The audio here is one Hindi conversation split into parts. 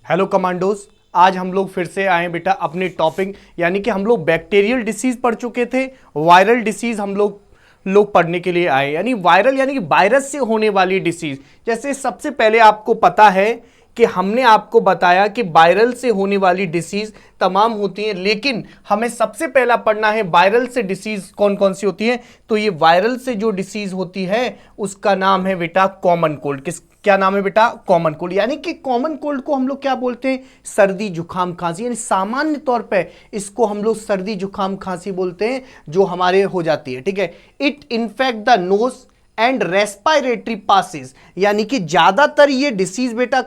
हेलो कमांडोज, आज हम लोग फिर से आए बेटा अपने टॉपिक, यानी कि हम लोग बैक्टीरियल डिसीज पढ़ चुके थे। वायरल डिसीज हम लोग पढ़ने के लिए आए, यानी वायरल यानी कि वायरस से होने वाली डिसीज। जैसे सबसे पहले आपको पता है कि हमने आपको बताया कि वायरल से होने वाली डिसीज तमाम होती हैं, लेकिन हमें सबसे पहला पढ़ना है वायरल से डिसीज कौन कौन सी होती है। तो ये वायरल से जो डिसीज होती है उसका नाम है बेटा कॉमन कोल्ड। क्या नाम है बेटा? Common cold. यानी कि कॉमन कोल्ड को हम लोग क्या बोलते हैं? सर्दी जुकाम खांसी, यानी सामान्य तौर पे इसको हम लोग सर्दी जुकाम खांसी बोलते हैं, जो हमारे हो जाती है। ठीक है। It infect the nose and respiratory passes, यानी कि ज्यादातर ये डिसीज बेटा,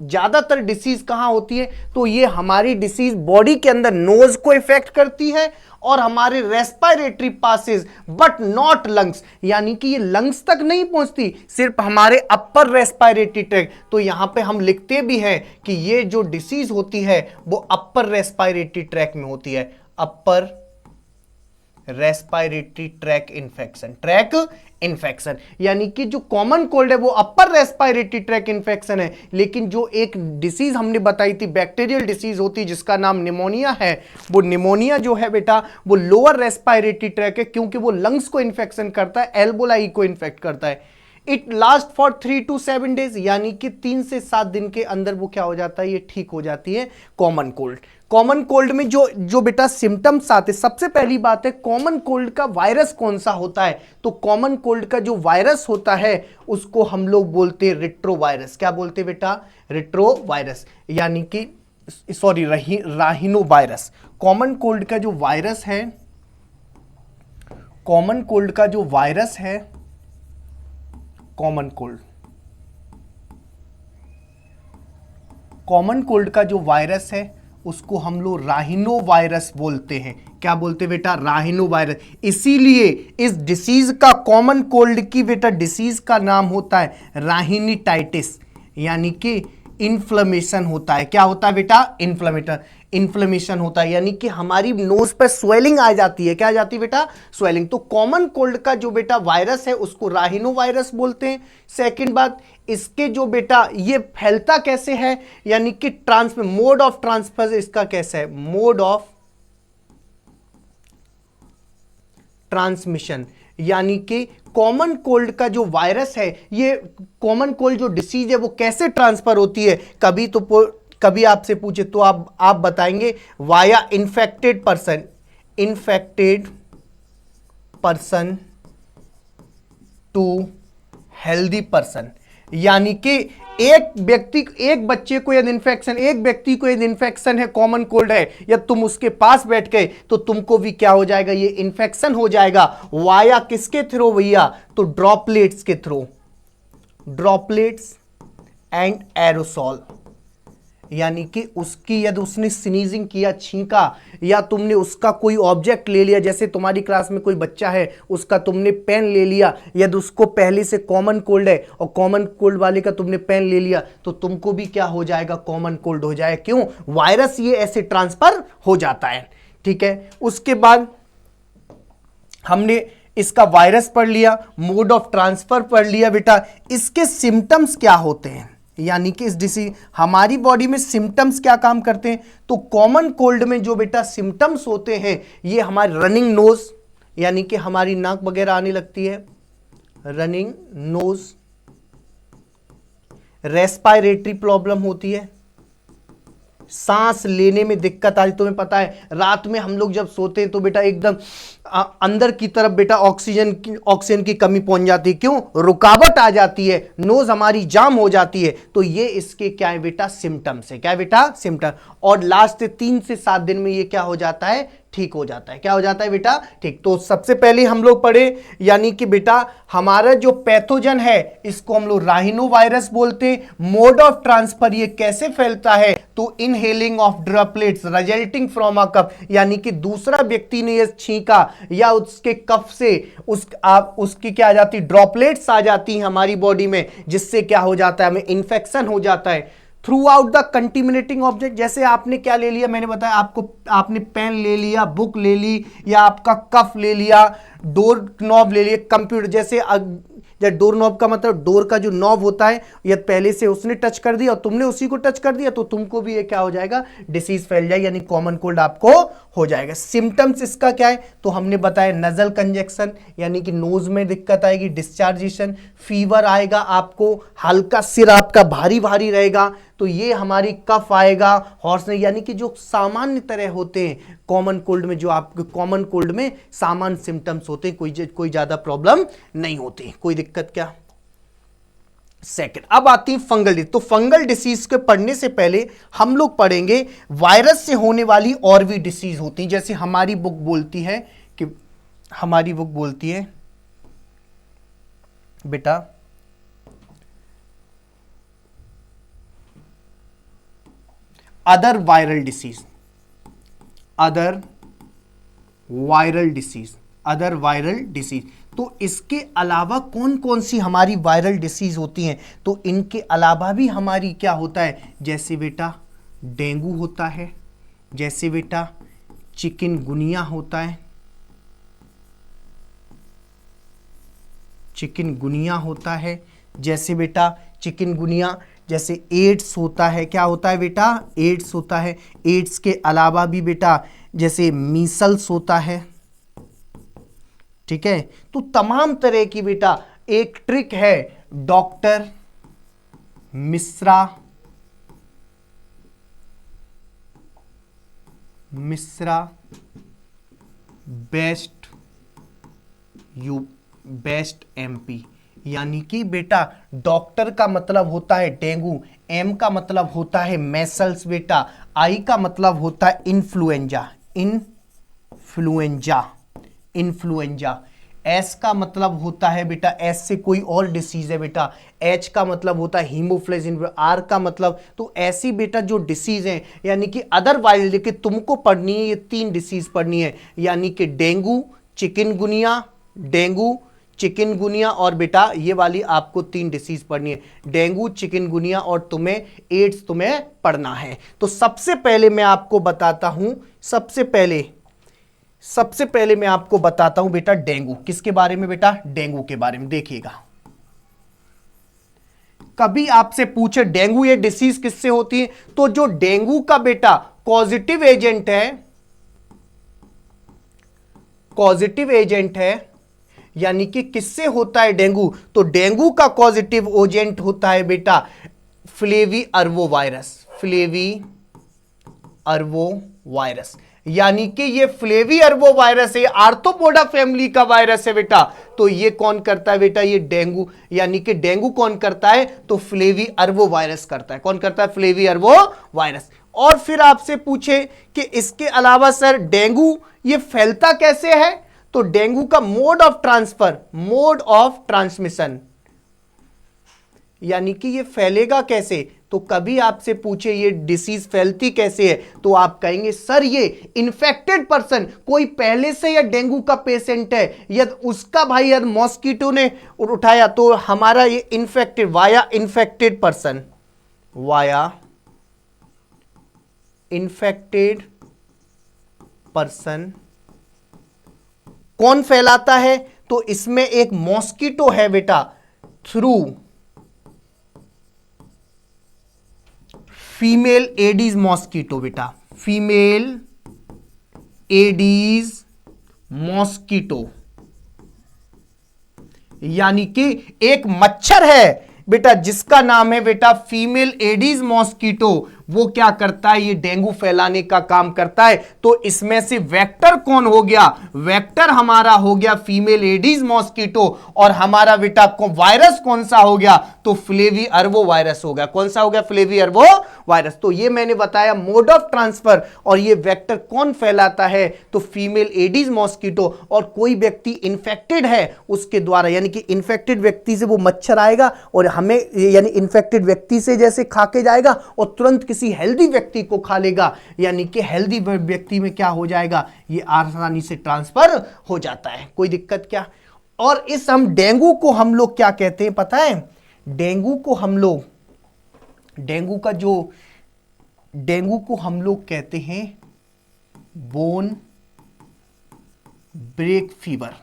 ज्यादातर डिसीज कहां होती है? तो ये हमारी डिसीज बॉडी के अंदर नोज को इफेक्ट करती है और हमारे respiratory passes, but not lungs, यानी कि ये लंग्स तक नहीं पहुंचती, सिर्फ हमारे अपर रेस्पिरेटरी ट्रैक। तो यहां पे हम लिखते भी हैं कि ये जो डिसीज होती है वो अपर रेस्पिरेटरी ट्रैक में होती है। अपर रेस्पिरेटरी ट्रैक इन्फेक्शन, यानी कि जो कॉमन कोल्ड है वो अपर रेस्पिरेटरी ट्रैक इन्फेक्शन है। लेकिन जो एक डिसीज हमने बताई थी बैक्टीरियल डिसीज होती जिसका नाम निमोनिया है, वो निमोनिया जो है बेटा वो लोअर रेस्पिरेटरी ट्रैक है, क्योंकि वो लंग्स को इन्फेक्शन करता है, एल्बोलाई को इन्फेक्ट करता है। It last for 3 to 7 days, यानी कि 3 से 7 दिन के अंदर वो क्या हो जाता है? ये ठीक हो जाती है कॉमन कोल्ड। कॉमन कोल्ड में जो बेटा सिम्टम्स आते, सबसे पहली बात है कॉमन कोल्ड का वायरस कौन सा होता है? तो कॉमन कोल्ड का जो वायरस होता है उसको हम लोग बोलते हैं रिट्रोवायरस। क्या बोलते हैं बेटा? रिट्रोवायरस, यानी कि सॉरी राहिनो वायरस। कॉमन कोल्ड का जो वायरस है, कॉमन कोल्ड का जो वायरस है, कॉमन कोल्ड का जो वायरस है उसको हम लोग राहिनो वायरस बोलते हैं। क्या बोलते हैं बेटा? राहिनो वायरस। इसीलिए इस डिसीज का, कॉमन कोल्ड की बेटा डिसीज का नाम होता है राहिनीटाइटिस, यानी कि इन्फ्लेमेशन होता है। क्या होता है बेटा? इन्फ्लेमेशन होता है, यानी कि हमारी नोज पर स्वेलिंग आ जाती है। क्या आ जाती है बेटा? स्वेलिंग। तो कॉमन कोल्ड का जो बेटा वायरस है उसको राहिनो वायरस बोलते हैं। सेकंड बात, इसके जो बेटा ये फैलता कैसे है, यानी कि मोड ऑफ ट्रांसफर इसका कैसा है? मोड ऑफ ट्रांसमिशन, यानी कि कॉमन कोल्ड का जो वायरस है, ये कॉमन कोल्ड जो डिसीज है वो कैसे ट्रांसफर होती है? कभी आपसे पूछे तो आप बताएंगे via infected person to healthy person, यानी कि एक बच्चे को यदि इन्फेक्शन, एक व्यक्ति को यदि इन्फेक्शन है, कॉमन कोल्ड है, या तुम उसके पास बैठ गए तो तुमको भी क्या हो जाएगा? ये इन्फेक्शन हो जाएगा। वाया किसके थ्रू भैया? तो ड्रॉपलेट्स के थ्रू, ड्रॉपलेट्स एंड एरोसॉल, यानी कि उसकी यदि उसने स्नीजिंग किया, छींका, या तुमने उसका कोई ऑब्जेक्ट ले लिया, जैसे तुम्हारी क्लास में कोई बच्चा है उसका तुमने पेन ले लिया, यदि उसको पहले से कॉमन कोल्ड है और कॉमन कोल्ड वाले का तुमने पेन ले लिया तो तुमको भी क्या हो जाएगा? कॉमन कोल्ड हो जाएगा। क्यों? वायरस ये ऐसे ट्रांसफर हो जाता है। ठीक है। उसके बाद हमने इसका वायरस पढ़ लिया, मोड ऑफ ट्रांसफर पढ़ लिया बेटा। इसके सिम्टम्स क्या होते हैं, यानी कि इस डिसीज हमारी बॉडी में सिम्टम्स क्या काम करते हैं? तो कॉमन कोल्ड में जो बेटा सिम्टम्स होते हैं ये हमारी रनिंग नोज, यानी कि हमारी नाक वगैरह आने लगती है, रनिंग नोज, रेस्पिरेटरी प्रॉब्लम होती है, सांस लेने में दिक्कत आती। तुम्हें पता है रात में हम लोग जब सोते हैं तो बेटा एकदम अंदर की तरफ बेटा ऑक्सीजन की कमी पहुंच जाती है। क्यों? रुकावट आ जाती है, नोज हमारी जाम हो जाती है। तो ये इसके क्या है बेटा? सिम्टम्स है। क्या है बेटा? सिम्टम। और लास्ट 3 से 7 दिन में ये क्या हो जाता है? ठीक हो जाता है। क्या हो जाता है बेटा? ठीक। तो सबसे पहले हम लोग पढ़े, यानी कि बेटा हमारा जो पैथोजन है इसको हम लोग राहिनो वायरस बोलते हैं। मोड ऑफ ट्रांसफर ये कैसे फैलता है? तो inhaling of droplets resulting from a cough, यानी कि दूसरा व्यक्ति ने ये छींका या उसके कफ से उसकी क्या आ जाती? ड्रॉपलेट्स आ जाती हैं हमारी बॉडी में, जिससे क्या हो जाता है? हमें इन्फेक्शन हो जाता है। थ्रू आउट द कंटिमिनेटिंग ऑब्जेक्ट, जैसे आपने क्या ले लिया, मैंने बताया आपको, आपने पेन ले लिया, बुक ले ली, या आपका कफ ले लिया, डोर नॉब ले लिया, कंप्यूटर, जैसे जब डोर नॉब का मतलब डोर का जो नॉब होता है, यदि पहले से उसने टच कर दिया और तुमने उसी को टच कर दिया तो तुमको भी ये क्या हो जाएगा, डिसीज फैल जाएगी, यानी कॉमन कोल्ड आपको हो जाएगा। सिम्टम्स इसका क्या है, तो हमने बताया नजल कंजेक्शन यानी कि नोज में दिक्कत आएगी, डिस्चार्जेशन, फीवर आएगा आपको, हल्का सिर आपका भारी भारी रहेगा, तो ये हमारी कफ आएगा, हॉर्स यानी कि जो सामान्य तरह होते हैं कॉमन कोल्ड में, जो आपके कॉमन कोल्ड में सामान्य सिम्टम्स होते हैं, कोई ज्यादा प्रॉब्लम नहीं होती, कोई दिक्कत क्या। सेकंड, अब आती है फंगल डिसीज। तो फंगल डिसीज के पढ़ने से पहले हम लोग पढ़ेंगे वायरस से होने वाली और भी डिसीज होती हैं, जैसे हमारी बुक बोलती है कि हमारी बुक बोलती है बेटा other viral disease, other viral disease, other viral disease. तो इसके अलावा कौन कौन सी हमारी वायरल डिसीज होती हैं, तो इनके अलावा भी हमारी क्या होता है, जैसे बेटा डेंगू होता है, जैसे बेटा चिकनगुनिया होता है, चिकनगुनिया होता है, जैसे बेटा चिकनगुनिया, जैसे एड्स होता है, क्या होता है बेटा, एड्स होता है। एड्स के अलावा भी बेटा जैसे मीसल्स होता है, ठीक है। तो तमाम तरह की बेटा एक ट्रिक है डॉक्टर मिश्रा बेस्ट एमपी, यानी कि बेटा डॉक्टर का मतलब होता है डेंगू, एम का मतलब होता है मेसल्स बेटा, आई का मतलब होता है इन्फ्लुएंजा, एस का मतलब होता है बेटा, एस से कोई और डिसीज है बेटा, एच का मतलब होता है हीमोफ्लस, आर का मतलब, तो ऐसी बेटा जो डिसीज है यानी कि अदर वायरल, लेकिन तुमको पढ़नी है ये 3 डिसीज पढ़नी है, यानी कि डेंगू, चिकनगुनिया और बेटा ये वाली आपको 3 डिसीज पढ़नी है, डेंगू, चिकनगुनिया और तुम्हें एड्स तुम्हें पढ़ना है। तो सबसे पहले मैं आपको बताता हूं, सबसे पहले मैं आपको बताता हूं बेटा डेंगू, किसके बारे में बेटा, डेंगू के बारे में। देखिएगा कभी आपसे पूछे डेंगू ये डिसीज किससे होती है, तो जो डेंगू का बेटा पॉजिटिव एजेंट है यानी कि किससे होता है डेंगू, तो डेंगू का पॉजिटिव एजेंट होता है बेटा फ्लेवी अर्वोवायरस, यानी कि ये फ्लेवी अर्वोवायरस है, आर्थ्रोपोडा फैमिली का वायरस है बेटा। तो ये कौन करता है बेटा, ये डेंगू, यानी कि डेंगू कौन करता है, तो फ्लेवी अर्वोवायरस करता है। कौन करता है, फ्लेवी अर्वोवायरस। और फिर आपसे पूछे कि इसके अलावा सर डेंगू ये फैलता कैसे है, तो डेंगू का मोड ऑफ ट्रांसमिशन यानी कि ये फैलेगा कैसे, तो कभी आपसे पूछे ये डिसीज फैलती कैसे है, तो आप कहेंगे सर ये इन्फेक्टेड पर्सन, कोई पहले से या डेंगू का पेशेंट है, यदि उसका भाई यदि मॉस्किटो ने उठाया तो हमारा ये इन्फेक्टेड वाया इन्फेक्टेड पर्सन कौन फैलाता है, तो इसमें एक मॉस्किटो है बेटा, थ्रू फीमेल एडीज मॉस्किटो बेटा, फीमेल एडीज मॉस्किटो, यानी कि एक मच्छर है बेटा जिसका नाम है बेटा फीमेल एडीज मॉस्किटो, वो क्या करता है, ये डेंगू फैलाने का काम करता है। तो इसमें से वेक्टर कौन हो गया, वेक्टर हमारा हो गया फीमेल एडीज मॉस्किटो, और हमारा बेटा वायरस कौन सा हो गया, तो फ्लेवी अर्वो वायरस हो गया। कौन सा हो गया, फ्लेवी अर्वो वायरस। तो ये मैंने बताया मोड ऑफ ट्रांसफर, और ये वेक्टर कौन फैलाता है, तो फीमेल एडीज मॉस्किटो, और कोई व्यक्ति इन्फेक्टेड है उसके द्वारा, यानी कि इन्फेक्टेड व्यक्ति से वो मच्छर आएगा और हमें यानी इन्फेक्टेड व्यक्ति से जैसे खा के जाएगा और तुरंत किसी हेल्दी व्यक्ति को खा लेगा, यानी कि हेल्दी व्यक्ति में क्या हो जाएगा, ये आसानी से ट्रांसफर हो जाता है। कोई दिक्कत क्या। और इस हम डेंगू को हम लोग क्या कहते हैं पता है, डेंगू को हम लोग कहते हैं बोन ब्रेक फीवर।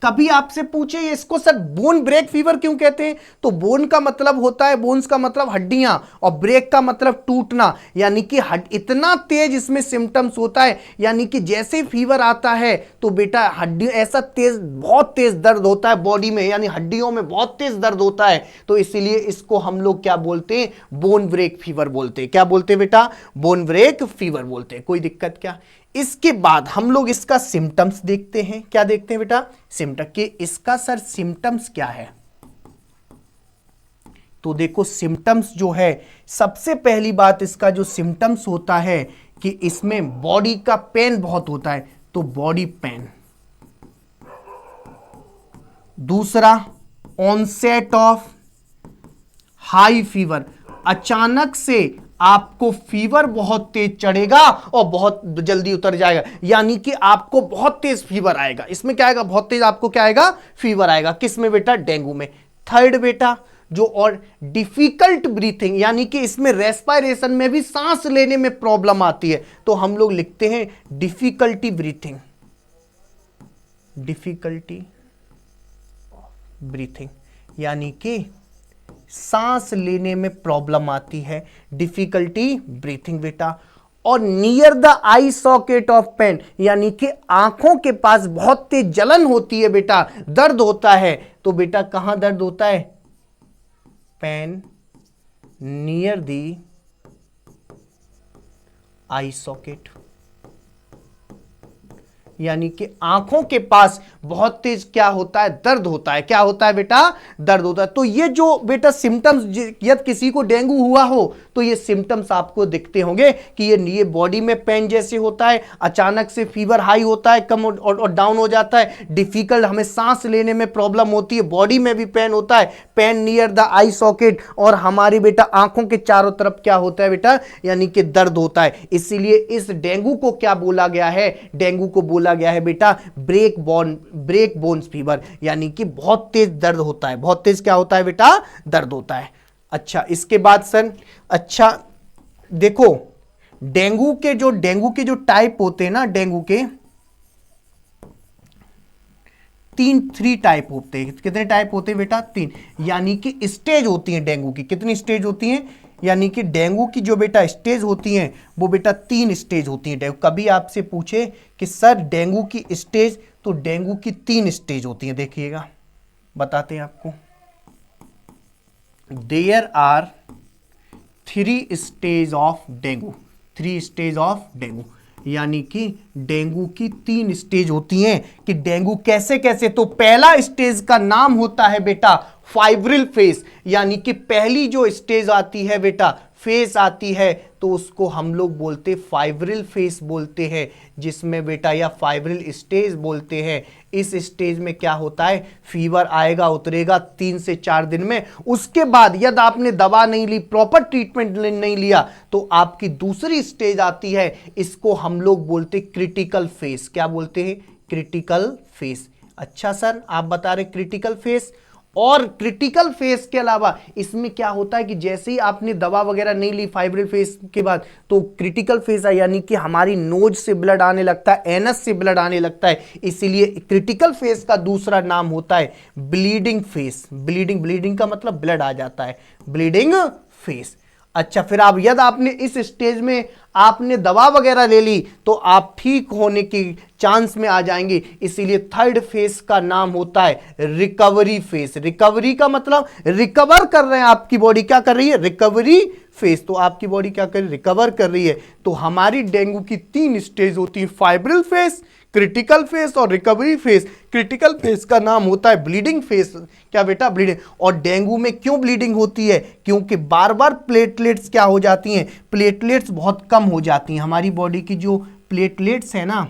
कभी आपसे पूछे इसको सर बोन ब्रेक फीवर क्यों कहते हैं, तो बोन का मतलब होता है, बोन्स का मतलब हड्डियां, और ब्रेक का मतलब टूटना, यानी कि इतना तेज इसमें सिम्टम्स होता है, यानी कि जैसे फीवर आता है तो बेटा हड्डी ऐसा तेज, बहुत तेज दर्द होता है बॉडी में, यानी हड्डियों में बहुत तेज दर्द होता है, तो इसीलिए इसको हम लोग क्या बोलते हैं, बोन ब्रेक फीवर बोलते हैं। क्या बोलते हैं बेटा, बोन ब्रेक फीवर बोलते हैं। कोई दिक्कत क्या। इसके बाद हम लोग इसका सिम्टम्स देखते हैं। क्या देखते हैं बेटा, सिम्टम कि इसका सर सिम्टम्स क्या है। तो देखो सिम्टम्स जो है, सबसे पहली बात इसका जो सिम्टम्स होता है कि इसमें बॉडी का पेन बहुत होता है, तो बॉडी पेन। दूसरा, ऑनसेट ऑफ हाई फीवर, अचानक से आपको फीवर बहुत तेज चढ़ेगा और बहुत जल्दी उतर जाएगा, यानी कि आपको बहुत तेज फीवर आएगा। इसमें क्या आएगा, बहुत तेज आपको क्या आएगा, फीवर आएगा। किस में बेटा, डेंगू में। थर्ड बेटा, जो और डिफिकल्ट ब्रीथिंग, यानी कि इसमें रेस्पिरेशन में भी सांस लेने में प्रॉब्लम आती है, तो हम लोग लिखते हैं डिफिकल्टी ब्रीथिंग, डिफिकल्टी ब्रीथिंग, यानी कि सांस लेने में प्रॉब्लम आती है, डिफिकल्टी ब्रीथिंग बेटा। और near the eye socket of pain, यानी कि आंखों के पास बहुत तेज जलन होती है बेटा, दर्द होता है, तो बेटा कहां दर्द होता है, pain near the eye socket, यानी कि आंखों के पास बहुत तेज क्या होता है, दर्द होता है। क्या होता है बेटा, दर्द होता है। तो ये जो बेटा सिम्टम्स, यदि किसी को डेंगू हुआ हो तो ये सिम्टम्स आपको दिखते होंगे कि ये बॉडी में पेन जैसे होता है, अचानक से फीवर हाई होता है, कम और डाउन हो जाता है, डिफिकल्ट, हमें सांस लेने में प्रॉब्लम होती है, बॉडी में भी पेन होता है, pain near the eye socket, और हमारी बेटा आंखों के चारों तरफ क्या होता है बेटा, यानी कि दर्द होता है। इसीलिए इस डेंगू को क्या बोला गया है, डेंगू को बोला गया है बेटा ब्रेक बोन्स फीवर, यानी कि बहुत तेज दर्द होता है, बहुत तेज क्या होता है बेटा, दर्द होता है। अच्छा, इसके बाद सर, अच्छा देखो डेंगू के जो टाइप होते हैं ना, डेंगू के थ्री टाइप होते हैं। कितने टाइप होते हैं बेटा, 3, यानी कि स्टेज होती है डेंगू की। कितनी स्टेज होती हैं, यानी कि डेंगू की जो बेटा स्टेज होती हैं वो बेटा 3 स्टेज होती हैं। कभी आपसे पूछे कि सर डेंगू की स्टेज, तो डेंगू की 3 स्टेज होती हैं। देखिएगा, बताते हैं आपको। There are 3 stage of dengue, 3 stage of dengue, यानी कि डेंगू की 3 स्टेज होती हैं। कि डेंगू कैसे कैसे, तो पहला स्टेज का नाम होता है बेटा फाइब्रिल फेस, यानी कि पहली जो स्टेज आती है बेटा, फेस आती है, तो उसको हम लोग बोलते फाइब्रिल फेस बोलते हैं, जिसमें बेटा या फाइब्रिल स्टेज बोलते हैं। इस स्टेज में क्या होता है, फीवर आएगा उतरेगा 3 से 4 दिन में। उसके बाद यदि आपने दवा नहीं ली, प्रॉपर ट्रीटमेंट नहीं लिया, तो आपकी दूसरी स्टेज आती है, इसको हम लोग बोलते क्रिटिकल फेस। क्या बोलते हैं, क्रिटिकल फेस। अच्छा सर, आप बता रहे क्रिटिकल फेस, और क्रिटिकल फेस के अलावा इसमें क्या होता है कि जैसे ही आपने दवा वगैरह नहीं ली फाइब्रिल फेस के बाद, तो क्रिटिकल फेस है, यानी कि हमारी नोज से ब्लड आने लगता है, एनस से ब्लड आने लगता है। इसीलिए क्रिटिकल फेस का दूसरा नाम होता है ब्लीडिंग फेस। ब्लीडिंग का मतलब ब्लड आ जाता है, ब्लीडिंग फेस। अच्छा, फिर आप यदि आपने इस स्टेज में आपने दवा वगैरह ले ली, तो आप ठीक होने की चांस में आ जाएंगे। इसीलिए थर्ड फेज का नाम होता है रिकवरी फेज। रिकवरी का मतलब रिकवर कर रहे हैं, आपकी बॉडी क्या कर रही है, रिकवरी फेज। तो आपकी बॉडी क्या कर रही है, रिकवर कर रही है। तो हमारी डेंगू की 3 स्टेज होती है, फाइब्रिल फेज, क्रिटिकल फेस और रिकवरी फेस। क्रिटिकल फेस का नाम होता है ब्लीडिंग फेस। क्या बेटा, ब्लीडिंग। और डेंगू में क्यों ब्लीडिंग होती है, क्योंकि बार बार प्लेटलेट्स क्या हो जाती हैं, प्लेटलेट्स बहुत कम हो जाती हैं। हमारी बॉडी की जो प्लेटलेट्स है ना,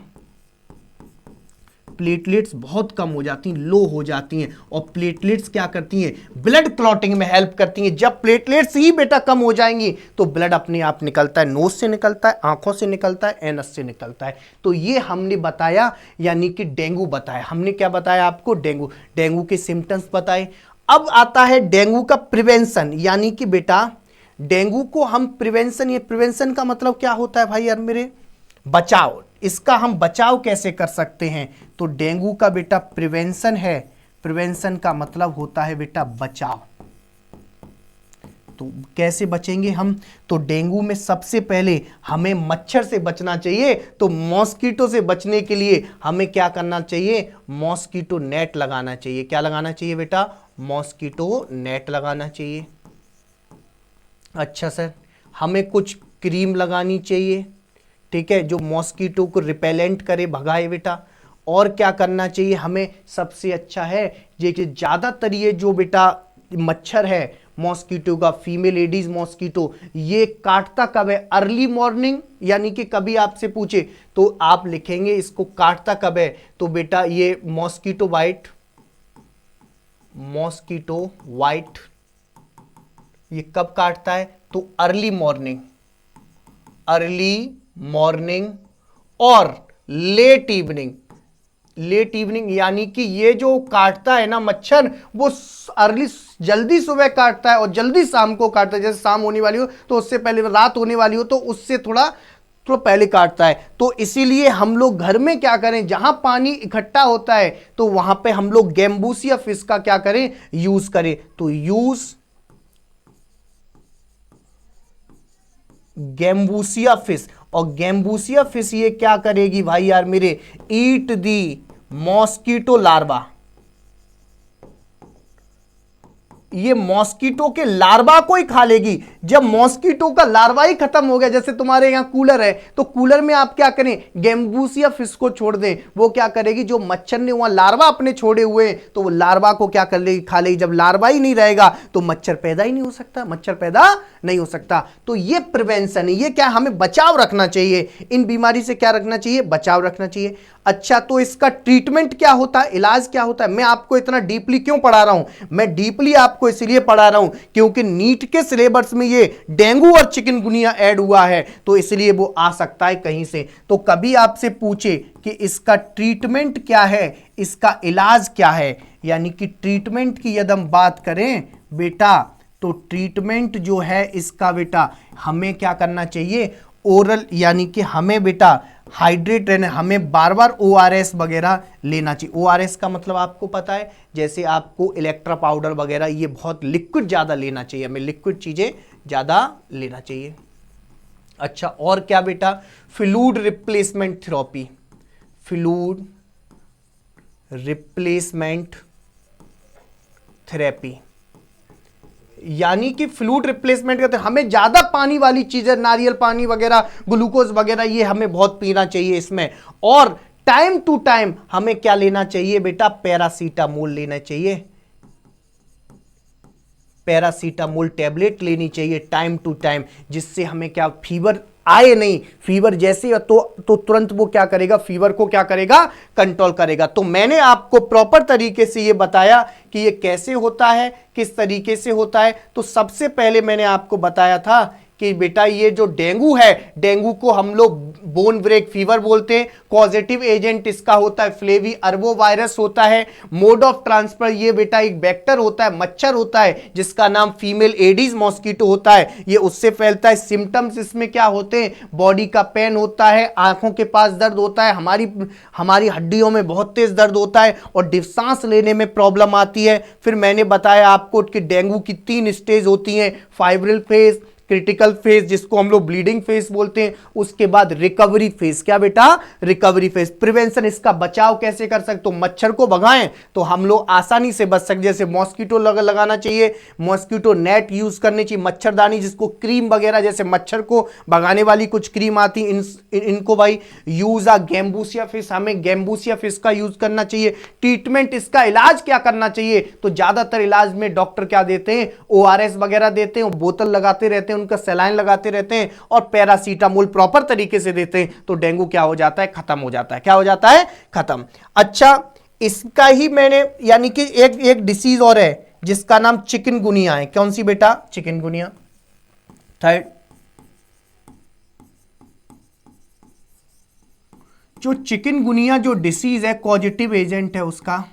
प्लेटलेट्स बहुत कम हो जाती हैं, लो हो जाती हैं। और प्लेटलेट्स क्या करती हैं, ब्लड क्लॉटिंग में हेल्प करती हैं। जब प्लेटलेट्स ही बेटा कम हो जाएंगी, तो ब्लड अपने आप निकलता है, नोज से निकलता है, आंखों से निकलता है, एनस से निकलता है। तो ये हमने बताया, यानी कि डेंगू बताया। हमने क्या बताया आपको, डेंगू के सिम्टम्स बताए। अब आता है डेंगू का प्रिवेंशन, यानी कि बेटा डेंगू को हम प्रिवेंशन, ये प्रिवेंशन का मतलब क्या होता है भाई यार मेरे, बचाव। इसका हम बचाव कैसे कर सकते हैं? तो डेंगू का बेटा प्रिवेंशन है। प्रिवेंशन का मतलब होता है बेटा बचाव। तो कैसे बचेंगे हम? तो डेंगू में सबसे पहले हमें मच्छर से बचना चाहिए। तो मॉस्किटो से बचने के लिए हमें क्या करना चाहिए? मॉस्किटो नेट लगाना चाहिए। क्या लगाना चाहिए बेटा? मॉस्किटो नेट लगाना चाहिए। अच्छा सर, हमें कुछ क्रीम लगानी चाहिए, ठीक है, जो मॉस्किटो को रिपेलेंट करे, भगाए बेटा। और क्या करना चाहिए हमें? सबसे अच्छा है ये कि ज़्यादातर ये जो बेटा मच्छर है मॉस्किटो का, फीमेल एडीज मॉस्किटो, ये काटता कब है? अर्ली मॉर्निंग, यानी कि कभी आपसे पूछे तो आप लिखेंगे इसको काटता कब है। तो बेटा ये मॉस्किटो वाइट, मॉस्किटो वाइट ये कब काटता है? तो अर्ली मॉर्निंग, अर्ली मॉर्निंग और लेट इवनिंग। लेट इवनिंग यानी कि ये जो काटता है ना मच्छर, वो अर्ली जल्दी सुबह काटता है और जल्दी शाम को काटता है। जैसे शाम होने वाली हो तो उससे पहले, रात होने वाली हो तो उससे थोड़ा पहले काटता है। तो इसीलिए हम लोग घर में क्या करें, जहां पानी इकट्ठा होता है तो वहां पे हम लोग गैम्बूसिया फिश का क्या करें? यूज करें। तो यूज गैम्बूसिया फिश। और गैम्बूसिया फिश ये क्या करेगी भाई यार मेरे? ईट दी मॉस्किटो लार्वा। ये मॉस्किटो के लार्वा को ही खा लेगी। जब मॉस्किटो का लार्वा ही खत्म हो गया, जैसे तुम्हारे यहां कूलर है तो कूलर में आप क्या करें? गैम्बूसिया फिश को छोड़ दें, वो क्या करेगी? जो मच्छर ने वहां लार्वा अपने छोड़े हुए हैं तो वो लार्वा को क्या कर लेगी? खा लेगी। जब लार्वा ही नहीं रहेगा तो मच्छर पैदा ही नहीं हो सकता, मच्छर पैदा नहीं हो सकता। तो ये प्रिवेंशन है, ये क्या हमें बचाव रखना चाहिए, इन बीमारी से क्या रखना चाहिए? बचाव रखना चाहिए। अच्छा, तो इसका ट्रीटमेंट क्या होता है, इलाज क्या होता है? मैं आपको इतना डीपली क्यों पढ़ा रहा हूं? मैं डीपली आपको इसलिए पढ़ा रहा हूं क्योंकि नीट के सिलेबस में ये डेंगू और चिकनगुनिया ऐड हुआ है, तो इसलिए वो आ सकता है कहीं से। तो कभी आपसे पूछे कि इसका ट्रीटमेंट क्या है, इसका इलाज क्या है, यानी कि ट्रीटमेंट की यदि हम बात करें बेटा, तो ट्रीटमेंट जो है इसका बेटा हमें क्या करना चाहिए? ओरल, यानी कि हमें बेटा हाइड्रेट रहना, हमें बार बार ORS वगैरह लेना चाहिए। ORS का मतलब आपको पता है, जैसे आपको इलेक्ट्रा पाउडर वगैरह, ये बहुत लिक्विड ज़्यादा लेना चाहिए, हमें लिक्विड चीज़ें ज़्यादा लेना चाहिए। अच्छा, और क्या बेटा? Fluid replacement therapy, fluid replacement therapy, यानी कि फ्लूइड रिप्लेसमेंट करते हमें ज्यादा पानी वाली चीजें, नारियल पानी वगैरह, ग्लूकोज वगैरह, ये हमें बहुत पीना चाहिए इसमें। और टाइम टू टाइम हमें क्या लेना चाहिए बेटा? पैरासीटामोल लेना चाहिए, पैरासीटामोल टैबलेट लेनी चाहिए टाइम टू टाइम, जिससे हमें क्या फीवर आए नहीं। फीवर जैसे तो तुरंत वो क्या करेगा? फीवर को क्या करेगा? कंट्रोल करेगा। तो मैंने आपको प्रॉपर तरीके से ये बताया कि ये कैसे होता है, किस तरीके से होता है। तो सबसे पहले मैंने आपको बताया था कि बेटा ये जो डेंगू है, डेंगू को हम लोग बोन ब्रेक फीवर बोलते हैं। कॉजेटिव एजेंट इसका होता है फ्लेवी अर्बो वायरस होता है। मोड ऑफ ट्रांसफर ये बेटा एक वेक्टर होता है, मच्छर होता है जिसका नाम फीमेल एडीज मॉस्किटो होता है, ये उससे फैलता है। सिम्टम्स इसमें क्या होते हैं? बॉडी का पेन होता है, आंखों के पास दर्द होता है, हमारी हड्डियों में बहुत तेज दर्द होता है और सांस लेने में प्रॉब्लम आती है। फिर मैंने बताया आपको कि डेंगू की 3 स्टेज होती हैं, फाइब्रिल फेज, क्रिटिकल फेज जिसको हम लोग ब्लीडिंग फेज बोलते हैं, उसके बाद रिकवरी फेज। क्या बेटा? Recovery phase. प्रिवेंशन, इसका बचाव कैसे कर सकते? तो मच्छर को भगाएं तो हम लोग आसानी से बच सकते। जैसे मॉस्किटो लगाना चाहिए, मॉस्किटो नेट यूज करनी चाहिए, मच्छरदानी जिसको क्रीम वगैरह, जैसे मच्छर को भगाने वाली कुछ क्रीम आती, इनको भाई यूज। गैम्बूसिया फिश, हमें गैम्बूसिया फिश का यूज करना चाहिए। ट्रीटमेंट, इसका इलाज क्या करना चाहिए? तो ज्यादातर इलाज में डॉक्टर क्या देते हैं? ORS वगैरह देते हैं, बोतल लगाते रहते हैं, उनका सलाइन लगाते रहते हैं और पैरासीटामोल प्रॉपर तरीके से देते हैं, तो डेंगू क्या हो जाता है? खत्म हो जाता है। क्या हो जाता है? खत्म। अच्छा, इसका ही मैंने, यानी कि एक डिसीज और है जिसका नाम चिकनगुनिया है। कौन सी बेटा? चिकनगुनिया। थर्ड, जो चिकनगुनिया जो डिसीज है, कॉजेटिव एजेंट है उसका।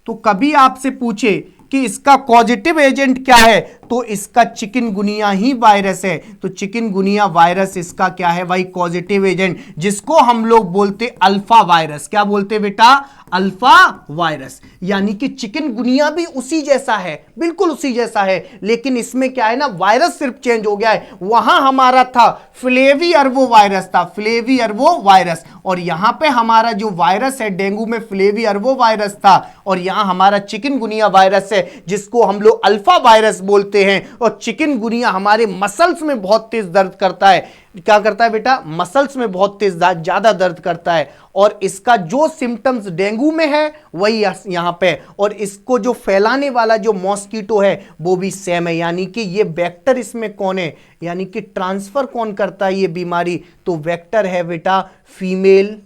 तो कभी आपसे पूछे कि इसका कॉजेटिव एजेंट क्या है, तो इसका चिकनगुनिया ही वायरस है। तो चिकनगुनिया वायरस इसका क्या है भाई, पॉजिटिव एजेंट, जिसको हम लोग बोलते अल्फा वायरस। क्या बोलते बेटा, अल्फा वायरस। यानी कि चिकनगुनिया भी उसी जैसा है, बिल्कुल उसी जैसा है, लेकिन इसमें क्या है ना, वायरस सिर्फ चेंज हो गया है। वहां हमारा था फ्लेवी अर्वो वायरस था, फ्लेवी अर्वो वायरस, और यहां पे हमारा जो वायरस है डेंगू में फ्लेवी अर्वो वायरस था, और यहां हमारा चिकनगुनिया वायरस है जिसको हम लोग अल्फा वायरस बोलते हैं। और चिकनगुनिया हमारे मसल्स में बहुत तेज दर्द करता है। क्या करता है बेटा, मसल्स में बहुत तेज ज्यादा दर्द करता है, और इसका जो सिम्टम्स डेंगू में है वही यहां पे, और इसको जो फैलाने वाला जो मॉस्किटो है वो भी सेम है। यानी कि ये वेक्टर इसमें कौन है, यानी कि ट्रांसफर कौन करता है ये बीमारी, तो वेक्टर है बेटा फीमेल,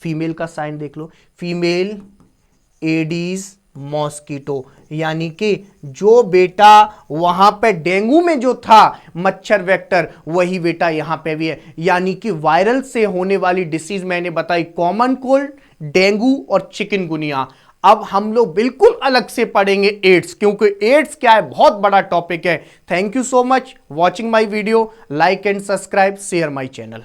फीमेल का साइन देख लो, फीमेल एडीज मॉस्किटो। यानी कि जो बेटा वहां पे डेंगू में जो था मच्छर वेक्टर, वही बेटा यहां पे भी है। यानी कि वायरल से होने वाली डिसीज मैंने बताई, कॉमन कोल्ड, डेंगू और चिकनगुनिया। अब हम लोग बिल्कुल अलग से पढ़ेंगे एड्स, क्योंकि एड्स क्या है, बहुत बड़ा टॉपिक है। Thank you so much watching my video, like and subscribe, share my channel.